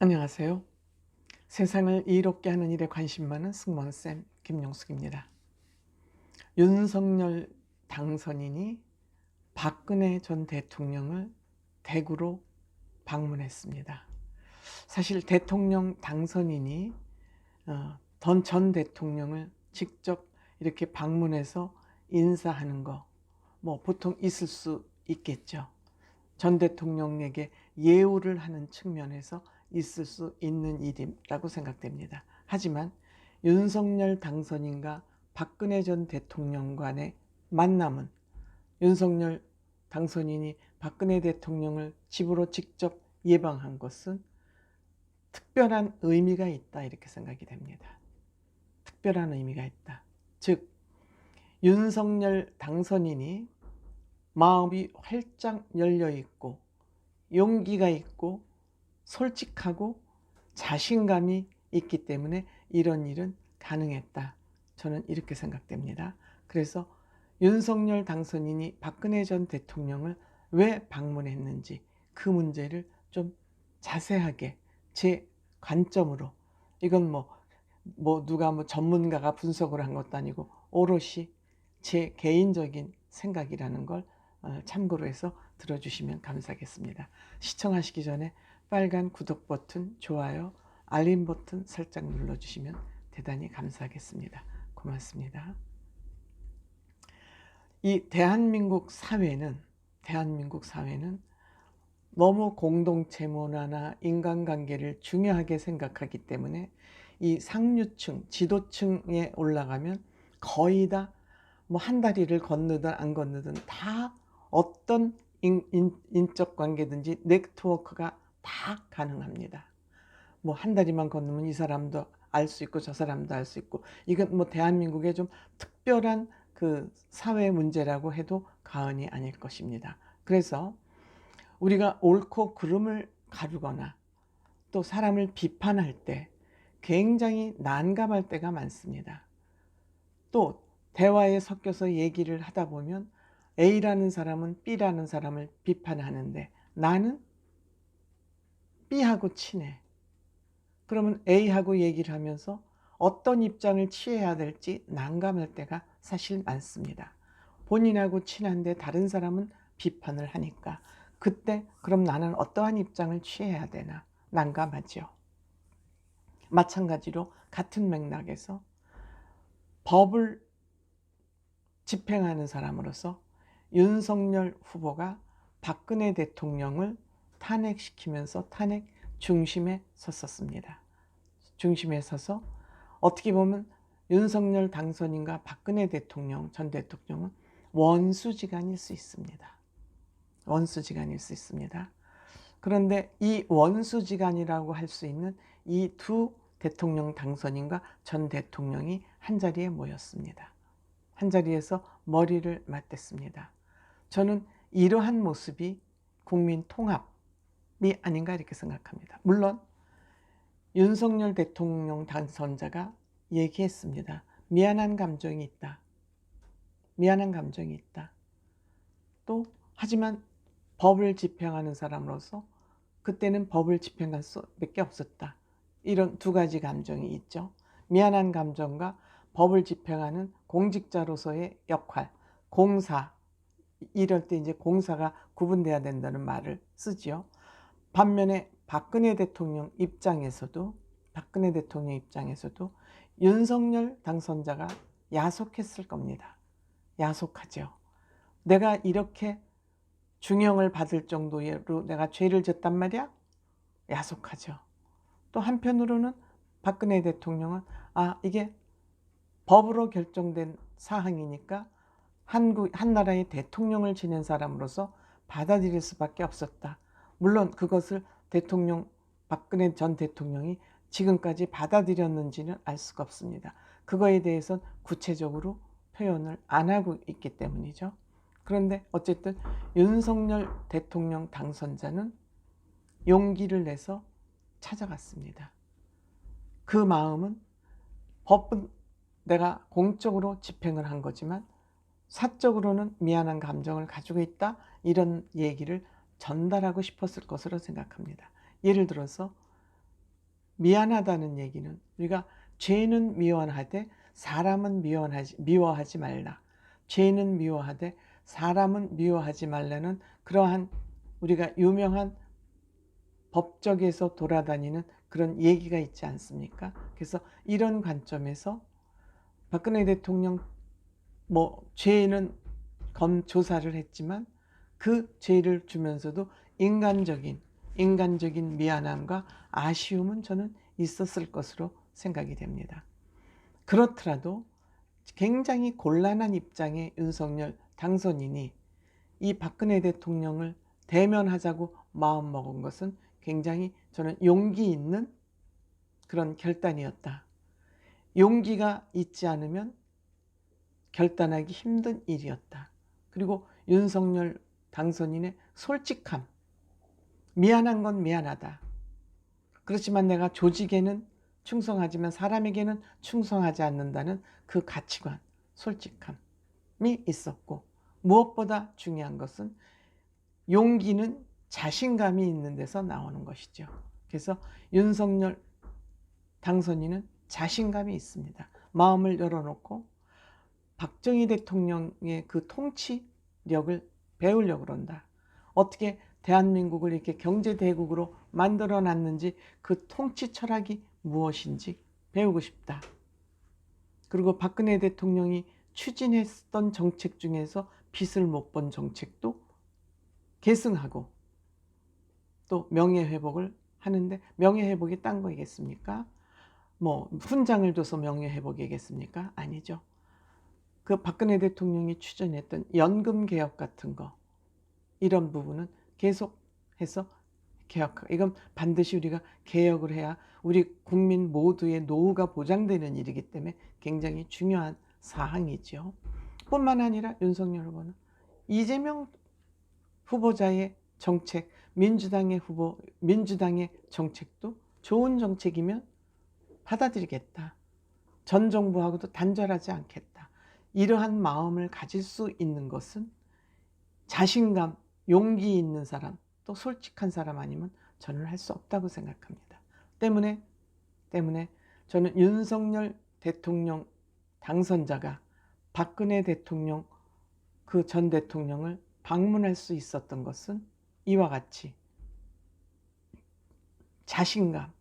안녕하세요. 세상을 이롭게 하는 일에 관심 많은 승무원쌤 김용숙입니다. 윤석열 당선인이 박근혜 전 대통령을 대구로 방문했습니다. 사실 대통령 당선인이 전 대통령을 직접 이렇게 방문해서 인사하는 거 보통 있을 수 있겠죠. 전 대통령에게 예우를 하는 측면에서 있을 수 있는 일이라고 생각됩니다. 하지만 윤석열 당선인과 박근혜 전 대통령 간의 만남은 윤석열 당선인이 박근혜 대통령을 집으로 직접 예방한 것은 특별한 의미가 있다, 이렇게 생각이 됩니다. 특별한 의미가 있다. 즉, 윤석열 당선인이 마음이 활짝 열려 있고 용기가 있고 솔직하고 자신감이 있기 때문에 이런 일은 가능했다. 저는 이렇게 생각됩니다. 그래서 윤석열 당선인이 박근혜 전 대통령을 왜 방문했는지 그 문제를 좀 자세하게 제 관점으로, 이건 누가 전문가가 분석을 한 것도 아니고 오롯이 제 개인적인 생각이라는 걸 참고로 해서 들어주시면 감사하겠습니다. 시청하시기 전에 빨간 구독 버튼, 좋아요, 알림 버튼 살짝 눌러주시면 대단히 감사하겠습니다. 고맙습니다. 이 대한민국 사회는 너무 공동체 문화나 인간관계를 중요하게 생각하기 때문에 이 상류층, 지도층에 올라가면 거의 다 한 다리를 건너든 안 건너든 다 어떤 인적 관계든지 네트워크가 다 가능합니다. 한 다리만 건너면 이 사람도 알 수 있고 저 사람도 알 수 있고, 이건 대한민국의 좀 특별한 그 사회 문제라고 해도 과언이 아닐 것입니다. 그래서 우리가 옳고 그름을 가르거나 또 사람을 비판할 때 굉장히 난감할 때가 많습니다. 또 대화에 섞여서 얘기를 하다 보면 A라는 사람은 B라는 사람을 비판하는데 나는 B하고 친해. 그러면 A하고 얘기를 하면서 어떤 입장을 취해야 될지 난감할 때가 사실 많습니다. 본인하고 친한데 다른 사람은 비판을 하니까 그때 그럼 나는 어떠한 입장을 취해야 되나 난감하죠. 마찬가지로 같은 맥락에서 법을 집행하는 사람으로서 윤석열 후보가 박근혜 대통령을 탄핵시키면서 탄핵 중심에 섰었습니다. 중심에 서서 어떻게 보면 윤석열 당선인과 박근혜 대통령, 전 대통령은 원수지간일 수 있습니다. 원수지간일 수 있습니다. 그런데 이 원수지간이라고 할 수 있는 이 두 대통령 당선인과 전 대통령이 한자리에 모였습니다. 한자리에서 머리를 맞댔습니다. 저는 이러한 모습이 국민 통합이 아닌가 이렇게 생각합니다. 물론 윤석열 대통령 당선자가 얘기했습니다. 미안한 감정이 있다. 미안한 감정이 있다. 또 하지만 법을 집행하는 사람으로서 그때는 법을 집행할 수밖에 없었다. 이런 두 가지 감정이 있죠. 미안한 감정과 법을 집행하는 공직자로서의 역할, 공사, 이럴 때 이제 공사가 구분돼야 된다는 말을 쓰지요. 반면에 박근혜 대통령 입장에서도 윤석열 당선자가 야속했을 겁니다. 야속하죠. 내가 이렇게 중형을 받을 정도로 내가 죄를 졌단 말이야? 야속하죠. 또 한편으로는 박근혜 대통령은 이게 법으로 결정된 사항이니까 한 나라의 대통령을 지낸 사람으로서 받아들일 수밖에 없었다. 물론 그것을 박근혜 전 대통령이 지금까지 받아들였는지는 알 수가 없습니다. 그거에 대해서는 구체적으로 표현을 안 하고 있기 때문이죠. 그런데 어쨌든 윤석열 대통령 당선자는 용기를 내서 찾아갔습니다. 그 마음은 법은 내가 공적으로 집행을 한 거지만 사적으로는 미안한 감정을 가지고 있다, 이런 얘기를 전달하고 싶었을 것으로 생각합니다. 예를 들어서 미안하다는 얘기는 우리가 죄는 미워하되 사람은 미워하지 말라. 죄는 미워하되 사람은 미워하지 말라는 그러한 우리가 유명한 법적에서 돌아다니는 그런 얘기가 있지 않습니까? 그래서 이런 관점에서 박근혜 대통령 죄는 조사를 했지만 그 죄를 주면서도 인간적인 미안함과 아쉬움은 저는 있었을 것으로 생각이 됩니다. 그렇더라도 굉장히 곤란한 입장의 윤석열 당선인이 이 박근혜 대통령을 대면하자고 마음먹은 것은 굉장히 저는 용기 있는 그런 결단이었다. 용기가 있지 않으면 결단하기 힘든 일이었다. 그리고 윤석열 당선인의 솔직함, 미안한 건 미안하다. 그렇지만 내가 조직에는 충성하지만 사람에게는 충성하지 않는다는 그 가치관, 솔직함이 있었고, 무엇보다 중요한 것은 용기는 자신감이 있는 데서 나오는 것이죠. 그래서 윤석열 당선인은 자신감이 있습니다. 마음을 열어놓고 박정희 대통령의 그 통치력을 배우려고 그런다. 어떻게 대한민국을 이렇게 경제대국으로 만들어 놨는지 그 통치 철학이 무엇인지 배우고 싶다. 그리고 박근혜 대통령이 추진했던 정책 중에서 빚을 못 본 정책도 계승하고 또 명예회복을 하는데, 명예회복이 딴 거겠습니까? 훈장을 줘서 명예회복이겠습니까? 아니죠. 그 박근혜 대통령이 추진했던 연금개혁 같은 거, 이런 부분은 계속해서 이건 반드시 우리가 개혁을 해야 우리 국민 모두의 노후가 보장되는 일이기 때문에 굉장히 중요한 사항이죠. 뿐만 아니라 윤석열 후보는 이재명 후보자의 정책, 민주당의 정책도 좋은 정책이면 받아들이겠다. 전 정부하고도 단절하지 않겠다. 이러한 마음을 가질 수 있는 것은 자신감, 용기 있는 사람, 또 솔직한 사람 아니면 저는 할 수 없다고 생각합니다. 때문에 저는 윤석열 대통령 당선자가 박근혜 대통령 그 전 대통령을 방문할 수 있었던 것은 이와 같이 자신감,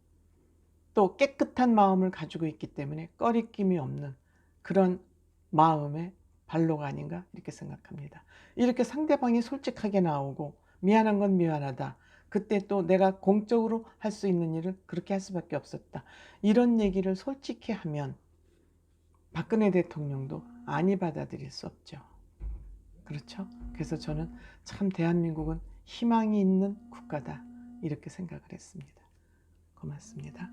또 깨끗한 마음을 가지고 있기 때문에 꺼리낌이 없는 그런 마음의 발로가 아닌가 이렇게 생각합니다. 이렇게 상대방이 솔직하게 나오고 미안한 건 미안하다. 그때 또 내가 공적으로 할 수 있는 일을 그렇게 할 수밖에 없었다. 이런 얘기를 솔직히 하면 박근혜 대통령도 아니 받아들일 수 없죠. 그렇죠? 그래서 저는 참 대한민국은 희망이 있는 국가다 이렇게 생각을 했습니다. 고맙습니다.